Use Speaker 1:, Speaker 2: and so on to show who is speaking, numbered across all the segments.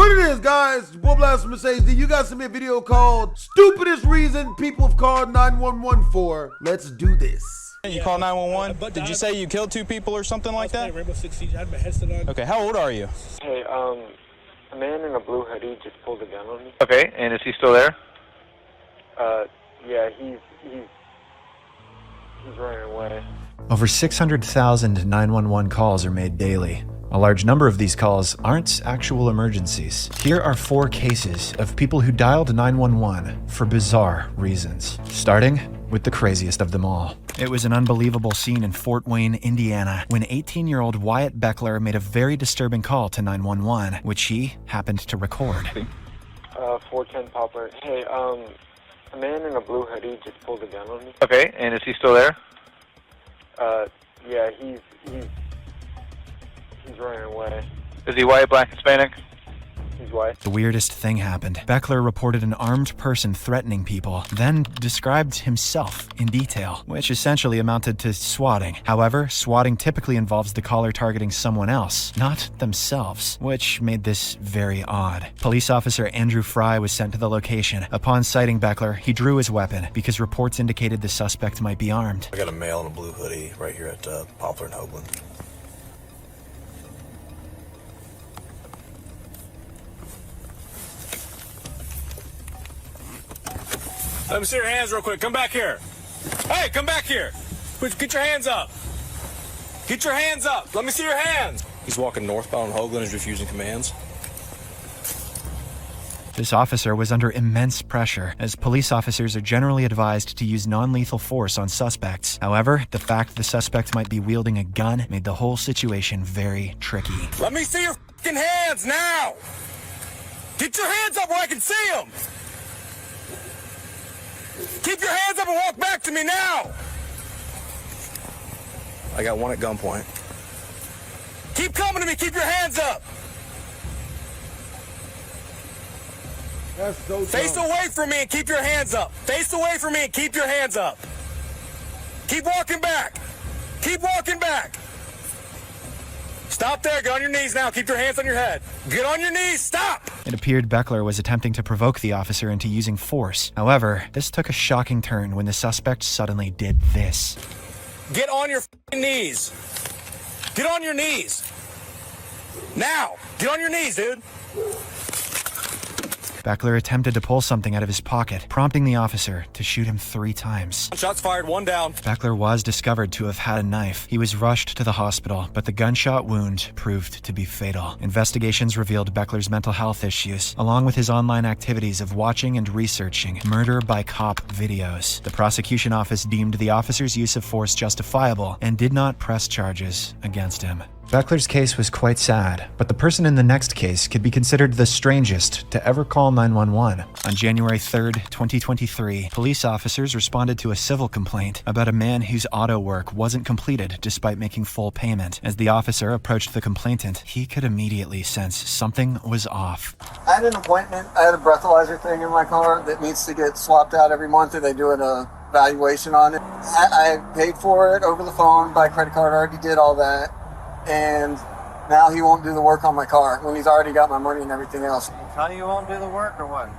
Speaker 1: What it is, guys? Your boy BlastphamousHD. You guys sent me a video called "Stupidest Reason People Have Called 911 For." Let's do this.
Speaker 2: You call 911? Did you say you killed 2 people or something like that?
Speaker 3: Rainbow Six Siege. I had my headset on.
Speaker 2: Okay, how old are you?
Speaker 4: Hey, a man in a blue hoodie just pulled a gun on me.
Speaker 5: Okay, and is he still there?
Speaker 4: Yeah, he's running away.
Speaker 6: Over 600,000 911 calls are made daily. A large number of these calls aren't actual emergencies. Here are 4 cases of people who dialed 911 for bizarre reasons, starting with the craziest of them all. It was an unbelievable scene in Fort Wayne, Indiana, when 18-year-old Wyatt Beckler made a very disturbing call to 911, which he happened to record.
Speaker 4: 410 Poplar. Hey, a man in a blue hoodie just pulled a gun on me.
Speaker 5: Okay, and is he still there?
Speaker 4: Yeah, he's running away.
Speaker 5: Is he white, black, Hispanic?
Speaker 4: He's white.
Speaker 6: The weirdest thing happened. Beckler reported an armed person threatening people, then described himself in detail, which essentially amounted to swatting. However, swatting typically involves the caller targeting someone else, not themselves, which made this very odd. Police officer Andrew Fry was sent to the location. Upon sighting Beckler, he drew his weapon because reports indicated the suspect might be armed.
Speaker 7: I got a male in a blue hoodie right here at Poplar and Hoagland.
Speaker 8: Let me see your hands real quick. Come back here. Hey, come back here. Get your hands up. Get your hands up. Let me see your hands. He's walking northbound on Hoagland. He's refusing commands.
Speaker 6: This officer was under immense pressure, as police officers are generally advised to use non-lethal force on suspects. However, the fact the suspect might be wielding a gun made the whole situation very tricky.
Speaker 8: Let me see your fucking hands now. Get your hands up where I can see them. Keep your hands up and walk back to me now!
Speaker 7: I got one at gunpoint.
Speaker 8: Keep coming to me, keep your hands up!
Speaker 1: That's so
Speaker 8: Face
Speaker 1: dumb.
Speaker 8: away from me and keep your hands up! Face away from me and keep your hands up! Keep walking back! Keep walking back! Stop there, get on your knees now, keep your hands on your head. Get on your knees, stop!
Speaker 6: It appeared Beckler was attempting to provoke the officer into using force. However, this took a shocking turn when the suspect suddenly did this.
Speaker 8: Get on your knees. Get on your knees. Now, get on your knees, dude.
Speaker 6: Beckler attempted to pull something out of his pocket, prompting the officer to shoot him 3 times.
Speaker 8: Shots fired, 1 down.
Speaker 6: Beckler was discovered to have had a knife. He was rushed to the hospital, but the gunshot wound proved to be fatal. Investigations revealed Beckler's mental health issues, along with his online activities of watching and researching murder by cop videos. The prosecution office deemed the officer's use of force justifiable and did not press charges against him. Beckler's case was quite sad, but the person in the next case could be considered the strangest to ever call 911. On January 3rd, 2023, police officers responded to a civil complaint about a man whose auto work wasn't completed despite making full payment. As the officer approached the complainant, he could immediately sense something was off.
Speaker 9: I had an appointment. I had a breathalyzer thing in my car that needs to get swapped out every month, and they do an evaluation on it. I paid for it over the phone by credit card. I already did all that. And now he won't do the work on my car when he's already got my money and everything else.
Speaker 10: Tell you won't do the work or what?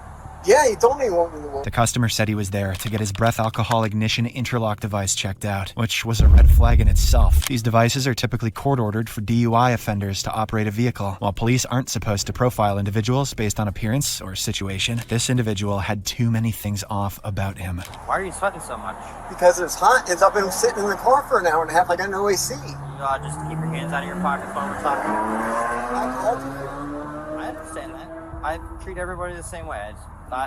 Speaker 9: Yeah, he told me he won't do the work.
Speaker 6: The customer said he was there to get his breath alcohol ignition interlock device checked out, which was a red flag in itself. These devices are typically court-ordered for DUI offenders to operate a vehicle. While police aren't supposed to profile individuals based on appearance or situation, this individual had too many things off about him.
Speaker 10: Why are you sweating so much?
Speaker 9: Because it's hot, and I've been sitting in the car for an hour and a half. I got no AC.
Speaker 10: Just keep your hands out of your pockets while we're talking.
Speaker 9: I called you.
Speaker 10: I understand that. I treat everybody the same way.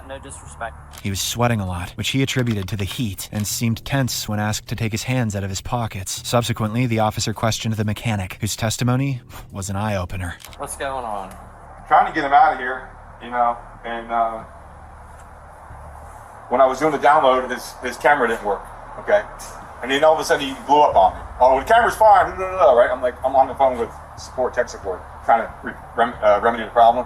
Speaker 10: No disrespect.
Speaker 6: He was sweating a lot, which he attributed to the heat, and seemed tense when asked to take his hands out of his pockets. Subsequently, the officer questioned the mechanic, whose testimony was an eye-opener.
Speaker 10: What's going on?
Speaker 11: Trying to get him out of here, you know, and when I was doing the download, his camera didn't work, okay? And then all of a sudden he blew up on me. Oh, the camera's fine, right? I'm on the phone with tech support, trying to remedy the problem.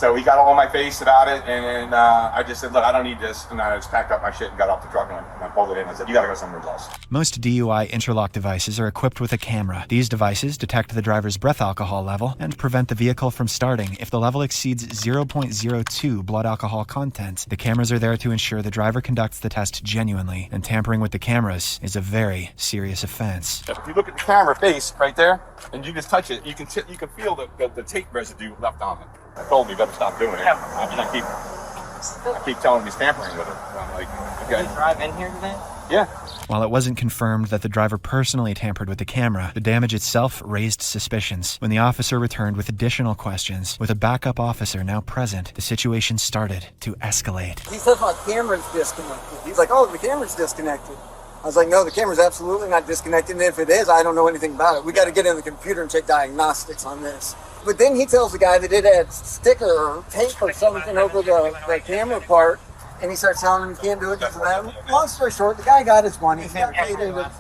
Speaker 11: So he got all on my face about it, and I just said, look, I don't need this. And I just packed up my shit and got off the truck, and I pulled it in. I said, you gotta go somewhere else.
Speaker 6: Most DUI interlock devices are equipped with a camera. These devices detect the driver's breath alcohol level and prevent the vehicle from starting if the level exceeds 0.02 blood alcohol content. The cameras are there to ensure the driver conducts the test genuinely, and tampering with the cameras is a very serious offense.
Speaker 11: If you look at the camera face right there, and you just touch it, you can feel the tape residue left on it. I told him he better stop doing it. I mean, I keep telling him he's tampering with it. I'm like, okay.
Speaker 10: Did you drive in here today?
Speaker 11: Yeah.
Speaker 6: While it wasn't confirmed that the driver personally tampered with the camera, the damage itself raised suspicions. When the officer returned with additional questions, with a backup officer now present, the situation started to escalate.
Speaker 9: He says my camera's disconnected. He's like, oh, the camera's disconnected. I was like, no, the camera's absolutely not disconnected. And if it is, I don't know anything about it. We got to get in the computer and check diagnostics on this. But then he tells the guy that it had sticker or tape or something over the camera part, and he starts telling him you can't do it because of that. Long story short, the guy got his money. He got paid into.
Speaker 10: What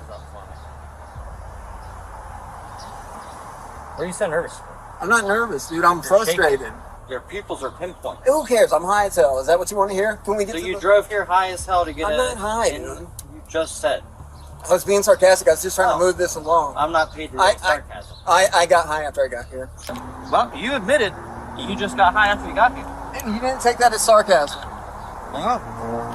Speaker 10: are you so nervous for?
Speaker 9: I'm not nervous, dude. I'm frustrated.
Speaker 10: Your pupils are pinpoint.
Speaker 9: Who cares? I'm high as hell. Is that what you want to hear? Can we get
Speaker 10: So you drove here high as hell to get
Speaker 9: I'm not high, dude.
Speaker 10: You just said.
Speaker 9: I was being sarcastic. I was just trying to move this along.
Speaker 10: I'm not paid to be sarcasm.
Speaker 9: I got high after I got here.
Speaker 10: Well, you admitted you just got high after you got here.
Speaker 9: And you didn't take that as sarcasm.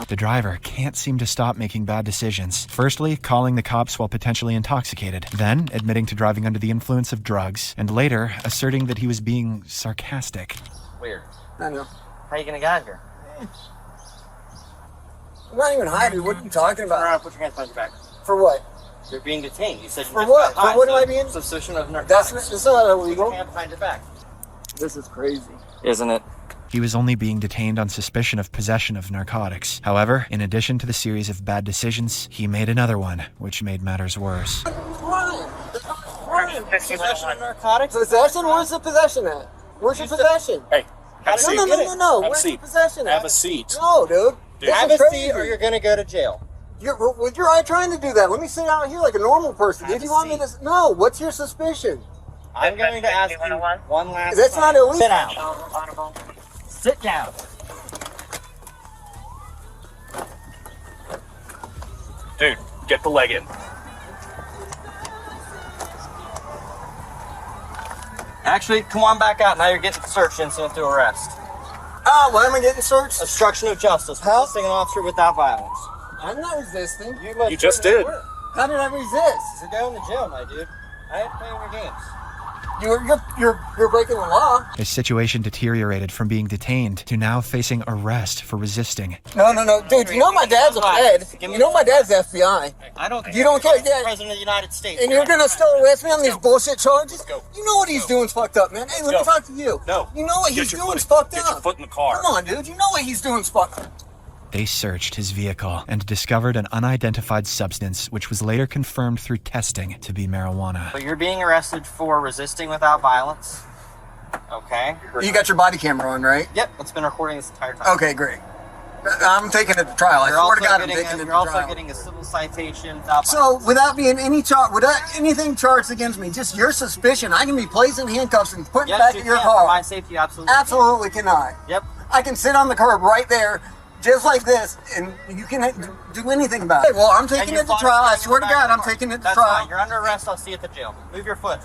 Speaker 6: The driver can't seem to stop making bad decisions. Firstly, calling the cops while potentially intoxicated, then admitting to driving under the influence of drugs, and later asserting that he was being sarcastic.
Speaker 10: Weird.
Speaker 9: I know.
Speaker 10: How are you gonna get out of here?
Speaker 9: I'm not even high, dude. What are you talking about?
Speaker 10: Put your hands behind your back.
Speaker 9: For what?
Speaker 10: You're being detained. You said you
Speaker 9: For
Speaker 10: just
Speaker 9: what?
Speaker 10: got high,
Speaker 9: For what
Speaker 10: so
Speaker 9: am I being?
Speaker 10: Suspicion of narcotics.
Speaker 9: That's not illegal.
Speaker 10: Put your hand behind your back.
Speaker 9: This is crazy.
Speaker 10: Isn't it?
Speaker 6: He was only being detained on suspicion of possession of narcotics. However, in addition to the series of bad decisions, he made another one, which made matters worse.
Speaker 10: Possession of narcotics?
Speaker 9: Possession? Where's the possession at? Where's your possession?
Speaker 8: Hey, have a seat.
Speaker 9: No.
Speaker 8: Have a
Speaker 9: Where's the
Speaker 8: seat.
Speaker 9: possession at?
Speaker 8: Have a seat.
Speaker 9: No, dude.
Speaker 10: Have a seat or you're gonna go to jail.
Speaker 9: You're trying to do that. Let me sit out here like a normal person. Did you want me to? No. What's your suspicion?
Speaker 10: I'm going to ask you one last
Speaker 9: That's
Speaker 10: time.
Speaker 9: not illegal.
Speaker 10: Sit down. Sit down.
Speaker 8: Dude, get the leg in.
Speaker 10: Actually, come on back out. Now you're getting searched incident to arrest.
Speaker 9: Oh, why am I getting searched?
Speaker 10: Obstruction of justice. Resisting an officer without violence.
Speaker 9: I'm not resisting.
Speaker 8: You just did.
Speaker 9: How did I resist?
Speaker 10: You're going to jail, my dude. I ain't playing your games.
Speaker 9: You're breaking the law.
Speaker 6: His situation deteriorated from being detained to now facing arrest for resisting.
Speaker 9: No, dude. You know my dad's a Fed. You know my dad's FBI.
Speaker 10: I don't.
Speaker 9: You don't care,
Speaker 10: Dad. President of the United States.
Speaker 9: And you're gonna still arrest me on these bullshit charges? You know what he's doing's fucked up, man. Hey, let me talk to you.
Speaker 8: No.
Speaker 9: You know what he's doing's fucked up.
Speaker 8: Get your foot in the car.
Speaker 9: Come on, dude. You know what he's doing's fucked up.
Speaker 6: They searched his vehicle and discovered an unidentified substance, which was later confirmed through testing to be marijuana.
Speaker 10: So you're being arrested for resisting without violence. Okay.
Speaker 9: You got your body camera on, right?
Speaker 10: Yep, it's been recording this entire time.
Speaker 9: Okay, great. I'm taking it to trial. I swear to God, I'm taking it to
Speaker 10: You're also
Speaker 9: trial.
Speaker 10: getting a civil citation without
Speaker 9: So,
Speaker 10: violence.
Speaker 9: without being without anything charged against me, just your suspicion, I can be placed in handcuffs and put
Speaker 10: Yes,
Speaker 9: back
Speaker 10: you
Speaker 9: in your
Speaker 10: can.
Speaker 9: car.
Speaker 10: For my safety, absolutely.
Speaker 9: Absolutely cannot.
Speaker 10: Yep.
Speaker 9: I can sit on the curb right there, just like this, and you can do anything about it. Well, I'm taking it to trial. I swear to God, I'm taking it to
Speaker 10: That's
Speaker 9: trial.
Speaker 10: fine. You're under arrest. I'll see you at the jail. Move your foot.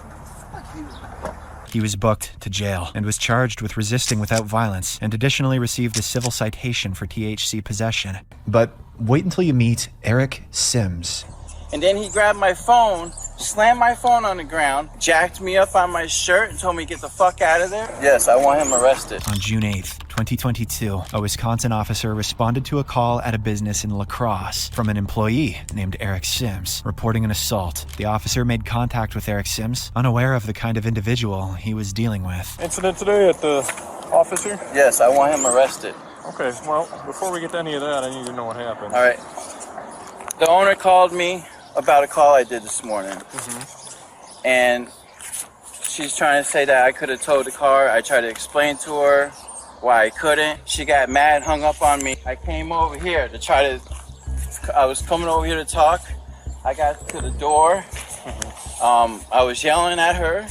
Speaker 6: He was booked to jail and was charged with resisting without violence and additionally received a civil citation for THC possession. But wait until you meet Eric Sims.
Speaker 3: And then he grabbed my phone, slammed my phone on the ground, jacked me up on my shirt, and told me to get the fuck out of there. Yes, I want him arrested.
Speaker 6: On June 8th, 2022, a Wisconsin officer responded to a call at a business in La Crosse from an employee named Eric Sims, reporting an assault. The officer made contact with Eric Sims, unaware of the kind of individual he was dealing with.
Speaker 12: Incident today at the office here?
Speaker 3: Yes, I want him arrested.
Speaker 12: Okay, well, before we get to any of that, I need to know what happened.
Speaker 3: All right. The owner called me about a call I did this morning. And she's trying to say that I could have towed the car. I tried to explain to her why I couldn't. She got mad, hung up on me. I came over here to I was coming over here to talk. I got to the door. I was yelling at her.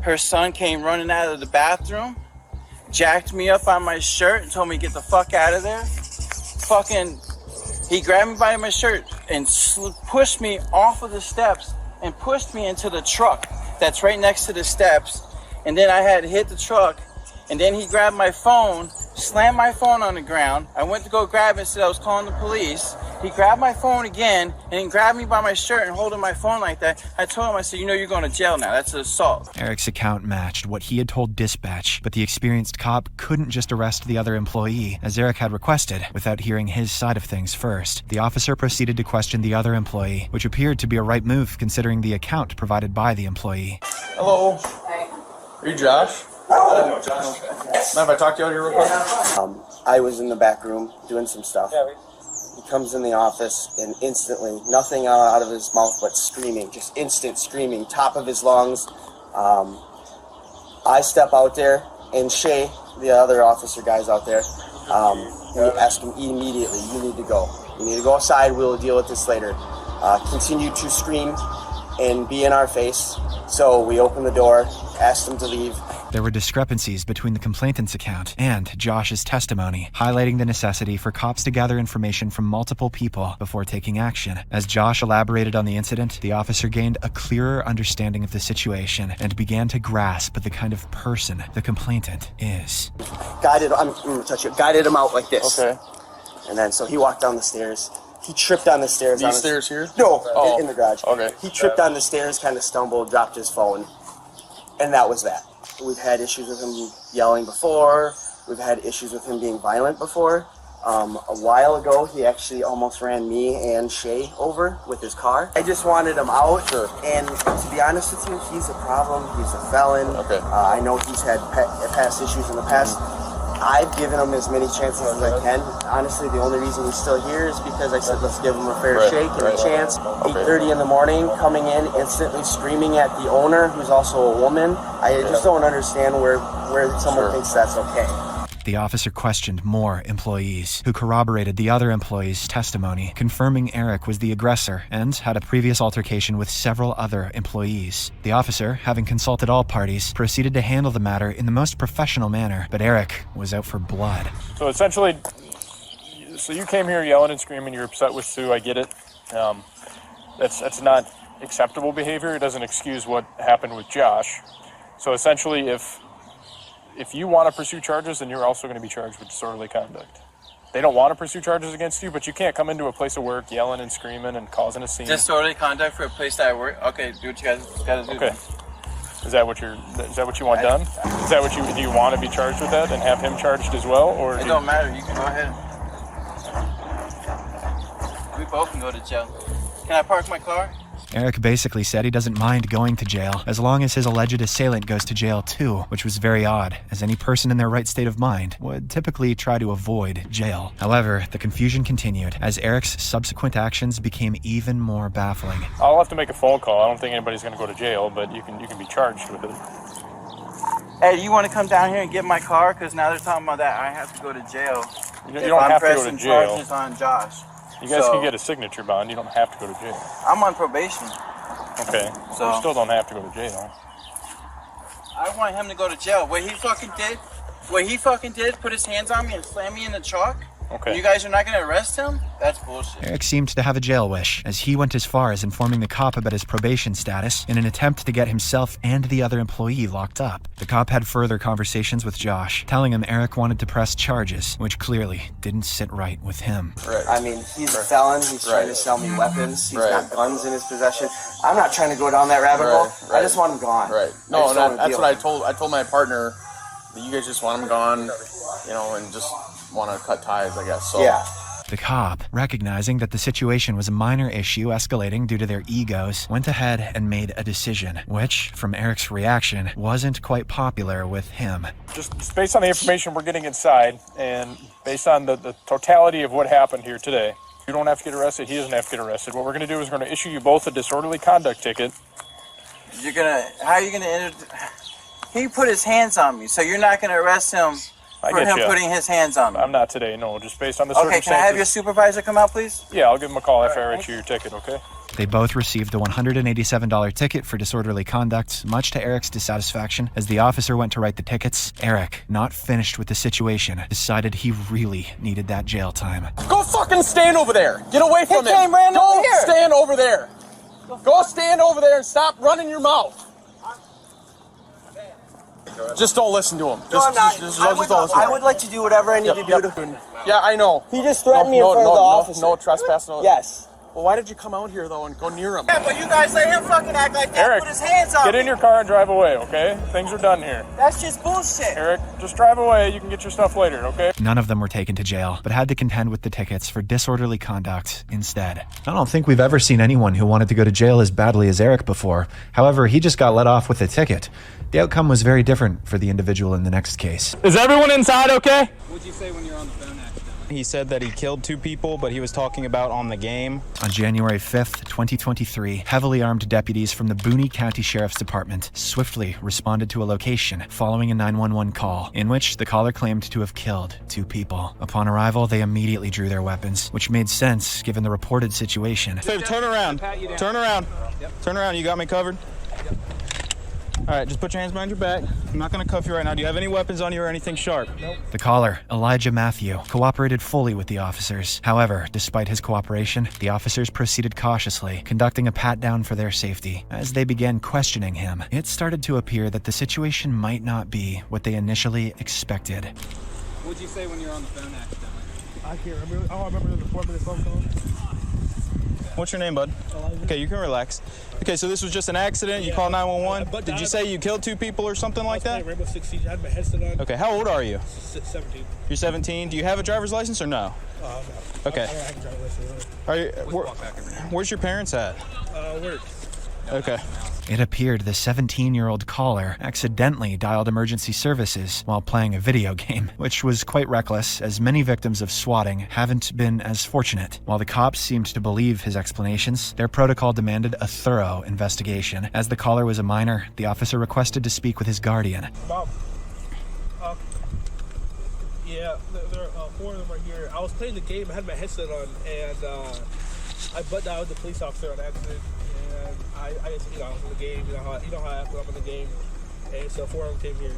Speaker 3: Her son came running out of the bathroom. jacked me up on my shirt and told me to get the fuck out of there. Fucking, he grabbed me by my shirt and pushed me off of the steps and pushed me into the truck that's right next to the steps. And then I had to hit the truck. And then he grabbed my phone, slammed my phone on the ground. I went to go grab it and said I was calling the police. He grabbed my phone again and then grabbed me by my shirt and holding my phone like that. I told him, I said, you know you're going to jail now. That's an assault.
Speaker 6: Eric's account matched what he had told dispatch, but the experienced cop couldn't just arrest the other employee, as Eric had requested, without hearing his side of things first. The officer proceeded to question the other employee, which appeared to be a right move considering the account provided by the employee.
Speaker 12: Hello. Hey. Are you Josh? No, Josh. Mind if I talk to you out here real quick?
Speaker 13: I was in the back room doing some stuff. He comes in the office and instantly, nothing out of his mouth but screaming, just instant screaming, top of his lungs. I step out there, and Shay, the other officer guy's out there, we ask him immediately, you need to go. You need to go outside, we'll deal with this later. Continue to scream and be in our face. So we opened the door, asked him to leave.
Speaker 6: There were discrepancies between the complainant's account and Josh's testimony, highlighting the necessity for cops to gather information from multiple people before taking action. As Josh elaborated on the incident, the officer gained a clearer understanding of the situation and began to grasp the kind of person the complainant is.
Speaker 13: Guided him out like this.
Speaker 12: Okay.
Speaker 13: And then so he walked down the stairs. He tripped on the stairs.
Speaker 12: These stairs here?
Speaker 13: No, in the garage.
Speaker 12: Okay.
Speaker 13: He tripped on the stairs, kind of stumbled, dropped his phone, and that was that. We've had issues with him yelling before. We've had issues with him being violent before. A while ago, he actually almost ran me and Shay over with his car. I just wanted him out. Sure. And to be honest with you, he's a problem. He's a felon.
Speaker 12: Okay.
Speaker 13: I know he's had past issues in the past. I've given him as many chances as I can. Honestly, the only reason he's still here is because I said let's give him a fair shake and a chance. 8:30 in the morning, coming in, instantly screaming at the owner, who's also a woman. I just don't understand where someone thinks that's okay.
Speaker 6: The officer questioned more employees, who corroborated the other employee's testimony, confirming Eric was the aggressor and had a previous altercation with several other employees. The officer, having consulted all parties, proceeded to handle the matter in the most professional manner, but Eric was out for blood.
Speaker 12: So essentially, you came here yelling and screaming, you're upset with Sue, I get it. That's not acceptable behavior. It doesn't excuse what happened with Josh. So essentially, if you want to pursue charges, then you're also going to be charged with disorderly conduct. They don't want to pursue charges against you, but you can't come into a place of work yelling and screaming and causing a scene.
Speaker 3: Disorderly conduct for a place that I work? Okay, do what you guys got to do.
Speaker 12: Okay. Is that what you want done? Is that do you want to be charged with that and have him charged as well? Or
Speaker 3: it don't matter. You can go ahead. We both can go to jail. Can I park my car?
Speaker 6: Eric basically said he doesn't mind going to jail as long as his alleged assailant goes to jail too, which was very odd, as any person in their right state of mind would typically try to avoid jail. However, the confusion continued as Eric's subsequent actions became even more baffling.
Speaker 12: I'll have to make a phone call. I don't think anybody's going to go to jail, but you can be charged with it.
Speaker 3: Hey, you want to come down here and get my car? Because now they're talking about that I have to go to jail.
Speaker 12: You don't have to go to jail.
Speaker 3: Charges on Josh.
Speaker 12: You guys can get a signature bond. You don't have to go to jail.
Speaker 3: I'm on probation.
Speaker 12: Okay. So you still don't have to go to jail.
Speaker 3: I want him to go to jail. What he fucking did, put his hands on me and slam me in the truck.
Speaker 6: Okay.
Speaker 3: You guys are not going to arrest him? That's bullshit.
Speaker 6: Eric seemed to have a jail wish, as he went as far as informing the cop about his probation status in an attempt to get himself and the other employee locked up. The cop had further conversations with Josh, telling him Eric wanted to press charges, which clearly didn't sit right with him.
Speaker 13: Right. I mean, he's a felon. He's trying to sell me weapons. He's got guns in his possession. I'm not trying to go down that rabbit hole. I just want him gone.
Speaker 11: Right. No, that's what I told my partner, that you guys just want him gone, and just want to cut ties, I guess. So.
Speaker 13: Yeah.
Speaker 6: The cop, recognizing that the situation was a minor issue escalating due to their egos, went ahead and made a decision, which, from Eric's reaction, wasn't quite popular with him.
Speaker 12: Just based on the information we're getting inside, and based on the totality of what happened here today, you don't have to get arrested, he doesn't have to get arrested. What we're going to do is we're going to issue you both a disorderly conduct ticket.
Speaker 3: How are you going to enter? He put his hands on me, so you're not going to arrest him for him putting his hands on me?
Speaker 12: I'm not today, no, just based on the circumstances.
Speaker 3: Okay, can I have your supervisor come out, please?
Speaker 12: Yeah, I'll give him a call after I issue your ticket, okay?
Speaker 6: They both received a $187 ticket for disorderly conduct, much to Eric's dissatisfaction. As the officer went to write the tickets, Eric, not finished with the situation, decided he really needed that jail time.
Speaker 8: Go fucking stand over there. Get away from him. Go stand over there. Go stand over there and stop running your mouth. Just don't listen to him.
Speaker 13: I would like to do whatever I need to do.
Speaker 8: Yeah, I know.
Speaker 13: He just threatened me in front of the officer.
Speaker 8: No trespass.
Speaker 13: Yes.
Speaker 8: Well, why did you come out here, though, and go near him?
Speaker 13: Yeah, but you guys let him fucking act like that.
Speaker 12: Eric,
Speaker 13: Put his hands up.
Speaker 12: get in your car and drive away, okay? Things are done here.
Speaker 13: That's just bullshit.
Speaker 12: Eric, just drive away. You can get your stuff later, okay?
Speaker 6: None of them were taken to jail, but had to contend with the tickets for disorderly conduct instead. I don't think we've ever seen anyone who wanted to go to jail as badly as Eric before. However, he just got let off with a ticket. The outcome was very different for the individual in the next case.
Speaker 12: Is everyone inside okay?
Speaker 2: What'd you say when you're on the phone accidentally? He said that he killed 2 people, but he was talking about on the game.
Speaker 6: On January 5th, 2023, heavily armed deputies from the Boone County Sheriff's Department swiftly responded to a location following a 911 call, in which the caller claimed to have killed 2 people. Upon arrival, they immediately drew their weapons, which made sense given the reported situation.
Speaker 2: Hey, turn around. Turn around. Turn around. You got me covered? All right, just put your hands behind your back. I'm not going to cuff you right now. Do you have any weapons on you or anything sharp? Nope.
Speaker 6: The caller, Elijah Matthew, cooperated fully with the officers. However, despite his cooperation, the officers proceeded cautiously, conducting a pat-down for their safety. As they began questioning him, it started to appear that the situation might not be what they initially expected.
Speaker 2: What'd you say when you're on the phone accidentally?
Speaker 14: I can't remember. I don't remember the 4-minute phone call.
Speaker 2: What's your name, bud? Okay, you can relax. Okay, so this was just an accident. You called 911. Did you say you killed 2 people or something like that?
Speaker 14: Rainbow Six Siege. I had my headset on.
Speaker 2: Okay, how old are you?
Speaker 14: 17.
Speaker 2: You're 17. Do you have a driver's license or no?
Speaker 14: No.
Speaker 2: Okay.
Speaker 14: I don't have a driver's license.
Speaker 2: Are you, where's your parents at?
Speaker 14: Work.
Speaker 2: Okay.
Speaker 6: It appeared the 17-year-old caller accidentally dialed emergency services while playing a video game, which was quite reckless, as many victims of swatting haven't been as fortunate. While the cops seemed to believe his explanations, their protocol demanded a thorough investigation. As the caller was a minor, the officer requested to speak with his guardian.
Speaker 14: Mom. Yeah, there are 4 of them right here. I was playing the game. I had my headset on, and I butt dialed the police officer on accident. And I just, I was in the game. You know how I act when I'm in the game. And so 4 of them came here.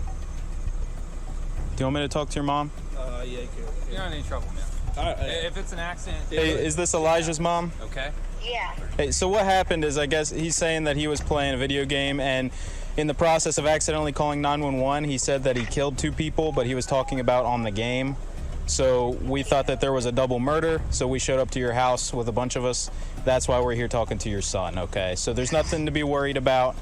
Speaker 2: Do you want me to talk to your mom?
Speaker 14: Yeah, you can.
Speaker 2: You're not in any trouble now.
Speaker 14: All right.
Speaker 2: If it's an accident. Hey, is this Elijah's mom?
Speaker 15: Okay. Yeah.
Speaker 2: Hey, so what happened is, I guess he's saying that he was playing a video game, and in the process of accidentally calling 911, he said that he killed 2 people, but he was talking about on the game. So we thought that there was a double murder, so we showed up to your house with a bunch of us. That's why we're here talking to your son, okay? So there's nothing to be worried about,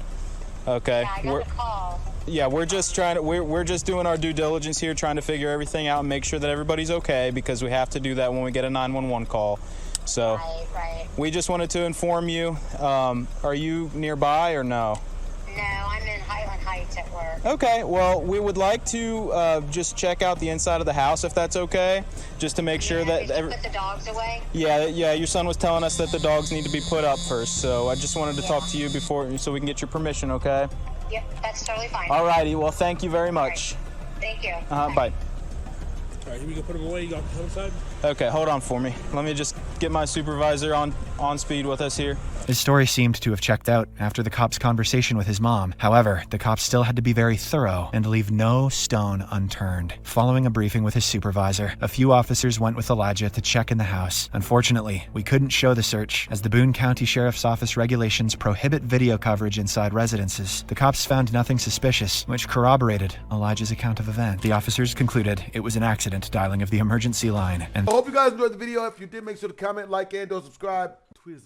Speaker 2: okay?
Speaker 15: Yeah, I got a call.
Speaker 2: Yeah, we're just trying to, we're just doing our due diligence here, trying to figure everything out and make sure that everybody's okay, because we have to do that when we get a 911 call. So
Speaker 15: right.
Speaker 2: We just wanted to inform you. Are you nearby or no?
Speaker 15: No, I'm in Highland Heights at work.
Speaker 2: Okay, well, we would like to just check out the inside of the house, if that's okay, just to make sure that...
Speaker 15: Put the dogs away?
Speaker 2: Yeah, your son was telling us that the dogs need to be put up first, so I just wanted to talk to you before, so we can get your permission, okay?
Speaker 15: Yep, that's totally fine.
Speaker 2: All righty, well, thank you very much.
Speaker 15: Right. Thank you.
Speaker 2: Bye.
Speaker 14: All right, here we go. Put them away. You got the inside?
Speaker 2: Okay, hold on for me. Let me just get my supervisor on speed with us here.
Speaker 6: His story seemed to have checked out after the cop's conversation with his mom. However, the cops still had to be very thorough and leave no stone unturned. Following a briefing with his supervisor, a few officers went with Elijah to check in the house. Unfortunately, we couldn't show the search, as the Boone County Sheriff's Office regulations prohibit video coverage inside residences. The cops found nothing suspicious, which corroborated Elijah's account of events. The officers concluded it was an accident dialing of the emergency line. And
Speaker 1: I hope you guys enjoyed the video. If you did, make sure to comment, like, and don't subscribe. Tweet us.